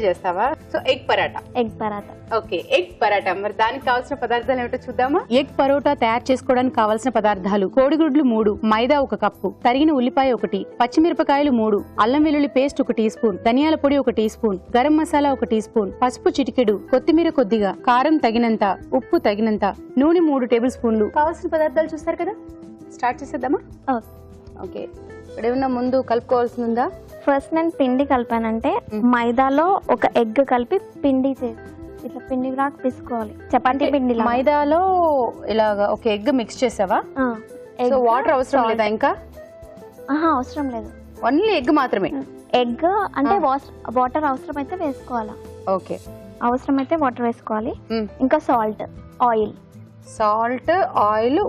చేస్తావా? So egg paratha. Okay, egg paratha. మరి దానికి కావాల్సిన పదార్థాలు ఏమిటో చూద్దామా? ఎగ్ పరోటా తయారు చేసుకోవడానికి కావాల్సిన పదార్థాలు: కోడిగుడ్లు 3, మైదా 1 కప్పు, తరిగిన ఉల్లిపాయ 1, పచ్చిమిరపకాయలు 3, అల్లం వెల్లుల్లి పేస్ట్ 1 టీ స్పూన్, ధనియాల పొడి 1 teaspoon, garam masala 1 teaspoon, పసుపు చిటికెడు, కొత్తిమీర కొద్దిగా, కారం తగినంత, ఉప్పు తగినంత, నూనె 3 టేబుల్ స్పూన్లు. కావాల్సిన పదార్థాలు చూస్తారు కదా, స్టార్ట్ చేసేద్దామా? ఓకే, ఇక్కడ ఏమన్నా ముందు కలుపుకోవాల్సింది ఉందా? ఫస్ట్ నేను పిండి కలిపానంటే మైదాలో ఒక ఎగ్ కలిపి పిండి చేసి ఇట్లా పిండి లాగా పిసుకోవాలి, చపాతీ పిండి. మైదాలో ఇలాగా ఒక ఎగ్ మిక్స్ చేసావా? సో వాటర్ అవసరం లేదా? ఇంకా అవసరం లేదు, ఓన్లీ ఎగ్ మాత్రమే. ఎగ్ అంటే వాటర్ అవసరం అయితే వేసుకోవాలా? ఓకే, అవసరం అయితే వాటర్ వేసుకోవాలి. ఇంకా సాల్ట్, ఆయిల్,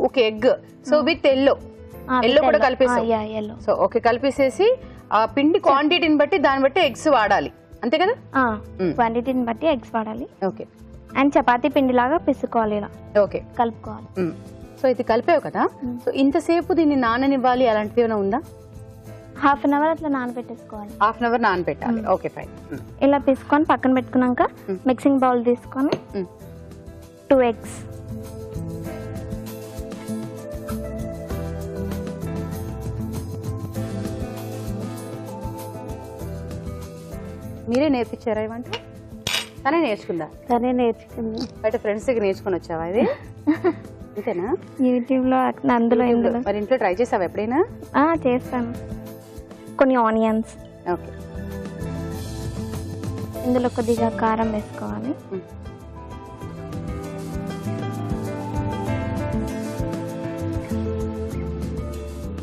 ఒక ఎగ్. సో విత్ ఎల్లో కూడా కలిపేసి. సో ఓకే, కలిపేసేసి ఆ పిండి క్వాంటిటీని బట్టి దాన్ని బట్టి ఎగ్స్ వాడాలి, అంతే కదా? క్వాంటిటీని బట్టి ఎగ్స్ వాడాలి. ఓకే, అండ్ చపాతీ పిండి లాగా పిసుకోవాలి, ఇలా ఓకే కలుపుకోవాలి. సో ఇది కలిపావు కదా, సో ఇంతసేపు దీన్ని నాననివ్వాలి అలాంటిది ఏమైనా ఉందా? హాఫ్ అన్ అవర్ అట్లా నానబెట్టేసుకోవాలి. హాఫ్ అన్ అవర్ నానబెట్టాలి. Okay fine. ఇలా పిసుకొని పక్కన పెట్టుకున్నాక మిక్సింగ్ బౌల్ తీసుకొని 2 eggs, మీరే నేర్పించారా ఇవంట? తనే నేర్చుకుందా? తనే నేర్చుకుంది. బయట ఫ్రెండ్స్ దగ్గర నేర్చుకుని వచ్చావా ఇది? అంతేనా? యూట్యూబ్ లో, అందులో. మరి ఇంట్లో ట్రై చేసావా ఎప్పుడైనా? చేస్తాను. కొన్ని ఆనియన్స్, ఓకే, ఇందులో కొద్దిగా కారం వేసుకోవాలి.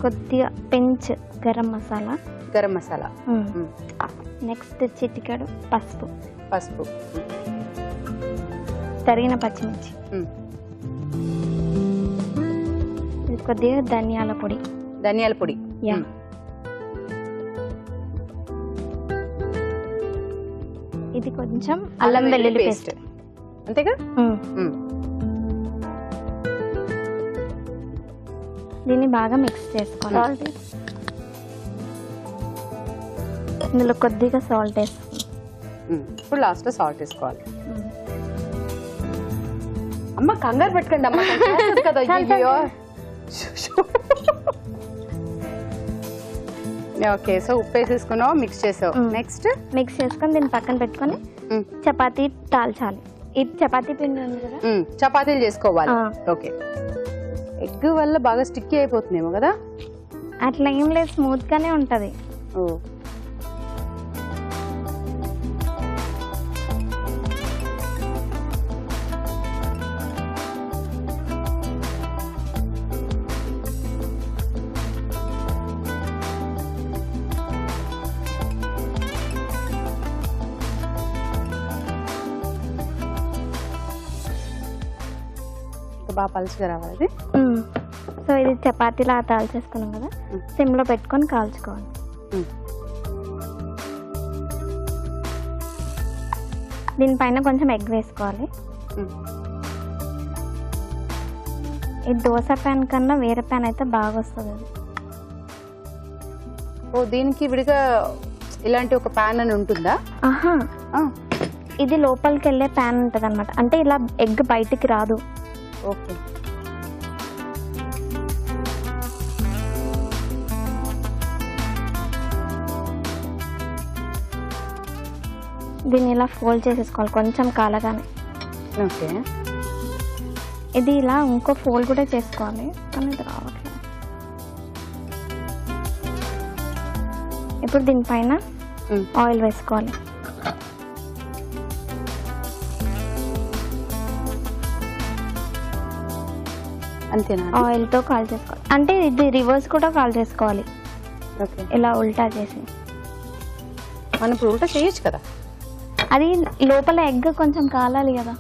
కొద్దిగా పెంచ్ గరం మసాలా, నెక్స్ట్ చిటికెడు పసుపు, తరిగిన పచ్చిమిర్చి, కొద్దిగా ధనియాల పొడి. ఇది కొంచెం అల్లం వెల్లుల్లి పేస్ట్, అంతేగా? దీన్ని బాగా మిక్స్ చేసుకోవాలి. ఇందులో కొద్దిగా సాల్ట్ వేసుకోవాలి. ఇప్పుడు లాస్ట్ లో సాల్ట్ వేసుకోవాలి. అమ్మ కంగారు పెట్టుకోండి అమ్మ కదా. ఓకే, సో ఉప్పు వేసేసుకున్నావు, మిక్స్ చేసావు. నెక్స్ట్ మిక్స్ చేసుకొని దీన్ని పక్కన పెట్టుకొని చపాతీ తాల్చాలి. ఇది చపాతీ పిండి ఉంది కదా, చపాతీలు చేసుకోవాలి. ఓకే, ఎగ్ వల్ల బాగా స్టిక్కీ అయిపోతుందేమో కదా? అట్లా ఏం లేదు, స్మూత్ గానే ఉంటది. బాగా పలుచగా రావాలి. సో ఇది చపాతీలా తాల్చేసుకున్నాం కదా, సిమ్ లో పెట్టుకొని కాల్చుకోవాలి. దీనిపైన కొంచెం ఎగ్ వేసుకోవాలి. ఈ దోశ ప్యాన్ కన్నా వేరే ప్యాన్ అయితే బాగా వస్తుంది. దీనికి విడిగా ఇలాంటి ఒక ప్యాన్ అని ఉంటుందా? ఇది లోపలికి వెళ్ళే ప్యాన్ ఉంటుంది అనమాట, అంటే ఇలా ఎగ్ బయటికి రాదు. ఓకే, దీన్ని ఇలా ఫోల్డ్ చేసేసుకోవాలి కొంచెం కాలగానే. ఓకే, ఇది ఇలా ఇంకో ఫోల్డ్ కూడా చేసుకోవాలి, కానీ ఇది రావట్లేదు. ఇప్పుడు దీనిపైన ఆయిల్ వేసుకోవాలి. అంతేనా? ఆయిల్ తో కాల్ చేసుకోవాలి, అంటే ఇది రివర్స్ కూడా కాల్ చేసుకోవాలి. ఇలా ఉల్టా చేసి. మనం ఇప్పుడు ఉల్టా చేయొచ్చు కదా? అది లోపల ఎగ్ కొంచెం కాలాలి కదా.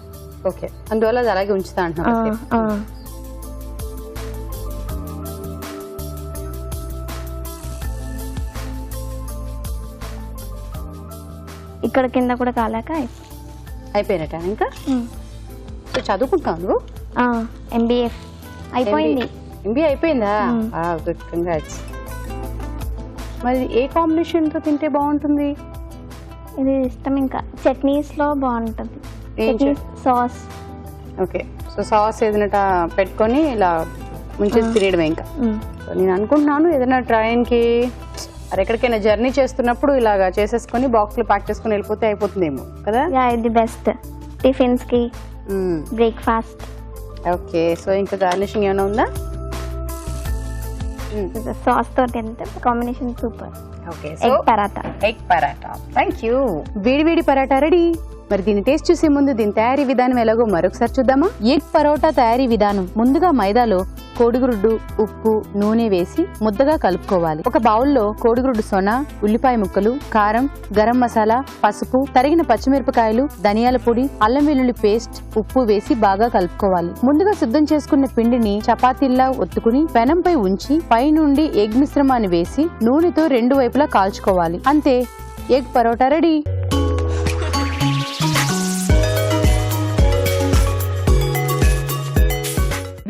ఓకే, అందువల్ల అది అలాగే ఉంచుతా అంటున్నా. ఇక్కడ కింద కూడా కాలాక అయిపోయినట్ట. ఇంకా చదువుకుంటావు నువ్వు? MBA అయిపోయింది. MBA అయిపోయిందా? Good, congrats. మరి ఏ కాంబినేషన్ తో తింటే బాగుంటుంది? ఇది ఇష్టం. ఇంకా చట్నీస్ లో బాగుంటుంది. ఏం chutney sauce. Okay, so sauce ఏదైనా పెట్టుకొని ఇలా ముంచేసి తినేయడమే ఇంకా. సో నేను అనుకుంటున్నాను ఏదైనా ట్రైన్కి ఎక్కడికైనా జర్నీ చేస్తున్నప్పుడు ఇలాగా చేసేసుకొని బాక్స్లో ప్యాక్ చేసుకొని వెళ్ళిపోతే అయిపోతుందేమో కదా. ఇది బెస్ట్ టిఫిన్స్ కి, బ్రేక్ఫాస్ట్. ఓకే, సో ఇంకా గార్నిషింగ్ ఏమైనా ఉందా? సాస్ తోటి ఎంత combination super. Okay, egg paratha. Egg paratha, thank you. వేడి వేడి పరాటా రెడీ. మరి దీని టేస్ట్ చూసే ముందు దీని తయారీ విధానం ఎలాగో మరొకసారి చూద్దామా. ఎగ్ పరోటా తయారీ విధానం: ముందుగా మైదాలో కోడిగుడ్డు, ఉప్పు, నూనె వేసి ముద్దగా కలుపుకోవాలి. ఒక బౌల్లో కోడిగుడ్డు సొన, ఉల్లిపాయ ముక్కలు, కారం, గరం మసాలా, పసుపు, తరిగిన పచ్చిమిరపకాయలు, ధనియాల పొడి, అల్లం వెల్లుల్లి పేస్ట్, ఉప్పు వేసి బాగా కలుపుకోవాలి. ముందుగా సిద్ధం చేసుకున్న పిండిని చపాతీల్లా ఒత్తుకుని పెనంపై ఉంచి పై నుండి ఎగ్ మిశ్రమాన్ని వేసి నూనెతో రెండు వైపులా కాల్చుకోవాలి. అంతే, ఎగ్ పరోటా రెడీ.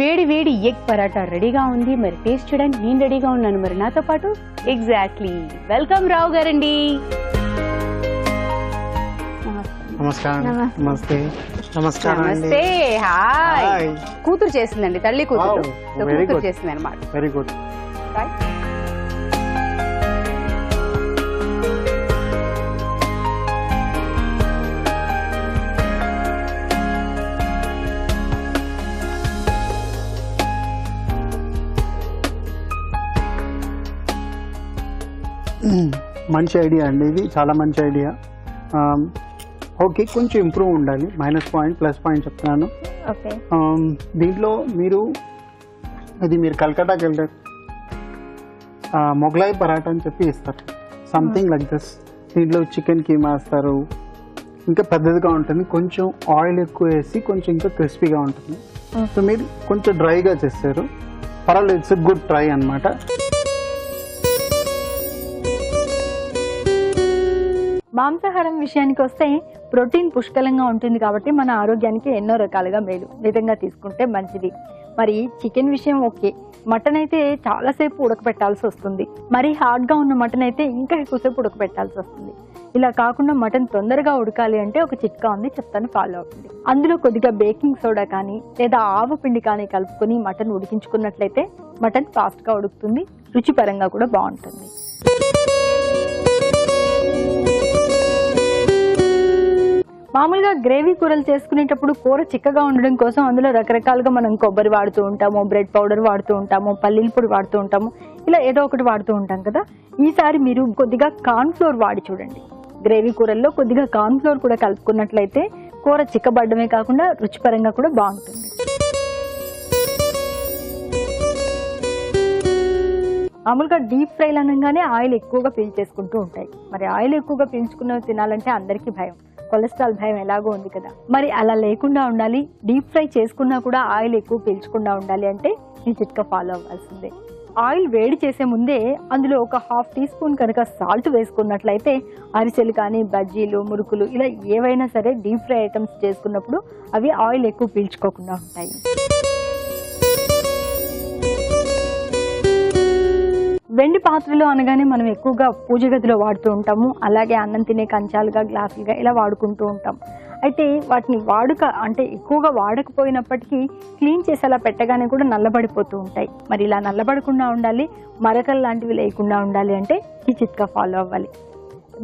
వేడి వేడి ఎగ్ పరాటా రెడీగా ఉంది. మరి టేస్ట్ చేయడానికి నేను రెడీగా ఉన్నాను. మరి నాతో పాటు ఎగ్జాక్ట్లీ వెల్కమ్ రావు గారండి. నమస్కారం. నమస్తే. నమస్తే. హాయ్. కూతురు చేసిందండి, తల్లి కూతురు. కూతురు చేసింది అనమాట. Very good. మంచి ఐడియా అండి, ఇది చాలా మంచి ఐడియా. ఓకే, కొంచెం ఇంప్రూవ్ ఉండాలి. మైనస్ పాయింట్ ప్లస్ పాయింట్ చెప్తున్నాను. దీంట్లో మీరు కలకత్తాకి వెళ్తారు, మొగలాయి పరాటా అని చెప్పి ఇస్తారు, సంథింగ్ లైక్ దిస్. దీంట్లో చికెన్ కీమా వేస్తారు, ఇంకా పెద్దదిగా ఉంటుంది, కొంచెం ఆయిల్ ఎక్కువ వేసి కొంచెం ఇంకా క్రిస్పీగా ఉంటుంది. సో మీరు కొంచెం డ్రైగా చేస్తారు, పర్వాలేదు, ఇట్స్ ఎ గుడ్ ట్రై అన్నమాట. మాంసాహారం విషయానికి వస్తే ప్రోటీన్ పుష్కలంగా ఉంటుంది కాబట్టి మన ఆరోగ్యానికి ఎన్నో రకాలుగా మేలు. మితంగా తీసుకుంటే మంచిది. మరి చికెన్ విషయం ఓకే, మటన్ అయితే చాలాసేపు ఉడకపెట్టాల్సి వస్తుంది. మరి హార్డ్గా ఉన్న మటన్ అయితే ఇంకా ఎక్కువసేపు ఉడకపెట్టాల్సి వస్తుంది. ఇలా కాకుండా మటన్ తొందరగా ఉడకాలి అంటే ఒక చిట్కా ఉంది, చెప్తాను, ఫాలో అవ్వండి. అందులో కొద్దిగా బేకింగ్ సోడా కానీ లేదా ఆవు పిండి కానీ కలుపుకొని మటన్ ఉడికించుకున్నట్లయితే మటన్ ఫాస్ట్గా ఉడుకుతుంది, రుచిపరంగా కూడా బాగుంటుంది. మామూలుగా గ్రేవీ కూరలు చేసుకునేటప్పుడు కూర చిక్కగా ఉండడం కోసం అందులో రకరకాలుగా మనం కొబ్బరి వాడుతూ ఉంటాము, బ్రెడ్ పౌడర్ వాడుతూ ఉంటాము, పల్లీల పొడి వాడుతూ ఉంటాము, ఇలా ఏదో ఒకటి వాడుతూ ఉంటాం కదా. ఈసారి మీరు కొద్దిగా కార్న్ ఫ్లోర్ వాడి చూడండి. గ్రేవీ కూరల్లో కొద్దిగా కార్న్ ఫ్లోర్ కూడా కలుపుకున్నట్లయితే కూర చిక్కబడ్డమే కాకుండా రుచిపరంగా కూడా బాగుంటుంది. మామూలుగా డీప్ ఫ్రైలు అనగానే ఆయిల్ ఎక్కువగా పీల్చేసుకుంటూ ఉంటాయి. మరి ఆయిల్ ఎక్కువగా పీల్చుకున్నవి తినాలంటే అందరికీ భయం, కొలెస్ట్రాల్ భయం ఎలాగో ఉంది కదా. మరి అలా లేకుండా ఉండాలి, డీప్ ఫ్రై చేసుకున్నా కూడా ఆయిల్ ఎక్కువ పీల్చకుండా ఉండాలి అంటే ఈ చిట్కా ఫాలో అవ్వాల్సిందే. ఆయిల్ వేడి చేసే ముందే అందులో ఒక 1/2 టీ స్పూన్ కనుక సాల్ట్ వేసుకున్నట్లయితే అరిసెలు కానీ, బజ్జీలు, మురుకులు ఇలా ఏవైనా సరే డీప్ ఫ్రై ఐటమ్స్ చేసుకున్నప్పుడు అవి ఆయిల్ ఎక్కువ పీల్చుకోకుండా ఉంటాయి. వెండి పాత్రలు అనగానే మనం ఎక్కువగా పూజ గదిలో వాడుతూ ఉంటాము, అలాగే అన్నం తినే కంచాలుగా, గ్లాసులుగా ఇలా వాడుకుంటూ ఉంటాం. అయితే వాటిని అంటే ఎక్కువగా వాడకపోయినప్పటికీ క్లీన్ చేసి అలా పెట్టగానే కూడా నల్లబడిపోతూ ఉంటాయి. మరి ఇలా నల్లబడకుండా ఉండాలి, మరకలు లాంటివి లేకుండా ఉండాలి అంటే ఈ చిట్కా ఫాలో అవ్వాలి.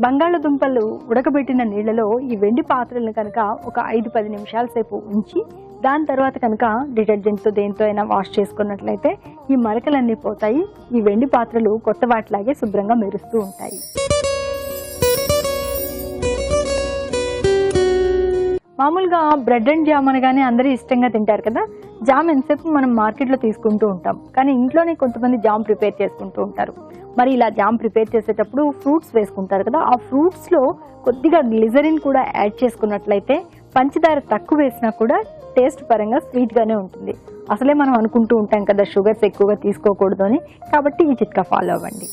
బంగాళదుంపలు ఉడకబెట్టిన నీళ్లలో ఈ వెండి పాత్రలను కనుక ఒక 5-10 నిమిషాల సేపు ఉంచి దాని తర్వాత కనుక డిటర్జెంట్తో దేంతో అయినా వాష్ చేసుకున్నట్లయితే ఈ మరకలన్నీ పోతాయి. ఈ వెండి పాత్రలు కొత్త వాటిలాగే శుభ్రంగా మెరుస్తూ ఉంటాయి. మామూలుగా బ్రెడ్ అండ్ జామ్ అనగానే అందరూ ఇష్టంగా తింటారు కదా. జామ్ ఎంతసేపు మనం మార్కెట్లో తీసుకుంటూ ఉంటాం, కానీ ఇంట్లోనే కొంతమంది జామ్ ప్రిపేర్ చేసుకుంటూ ఉంటారు. మరి ఇలా జామ్ ప్రిపేర్ చేసేటప్పుడు ఫ్రూట్స్ వేసుకుంటారు కదా, ఆ ఫ్రూట్స్లో కొద్దిగా గ్లిజరిన్ కూడా యాడ్ చేసుకున్నట్లయితే పంచదార తక్కువ వేసినా కూడా టేస్ట్ పరంగా స్వీట్గానే ఉంటుంది. అసలే మనం అనుకుంటూ ఉంటాం కదా షుగర్స్ ఎక్కువగా తీసుకోకూడదు అని, కాబట్టి ఈ చిట్కా ఫాలో అవ్వండి.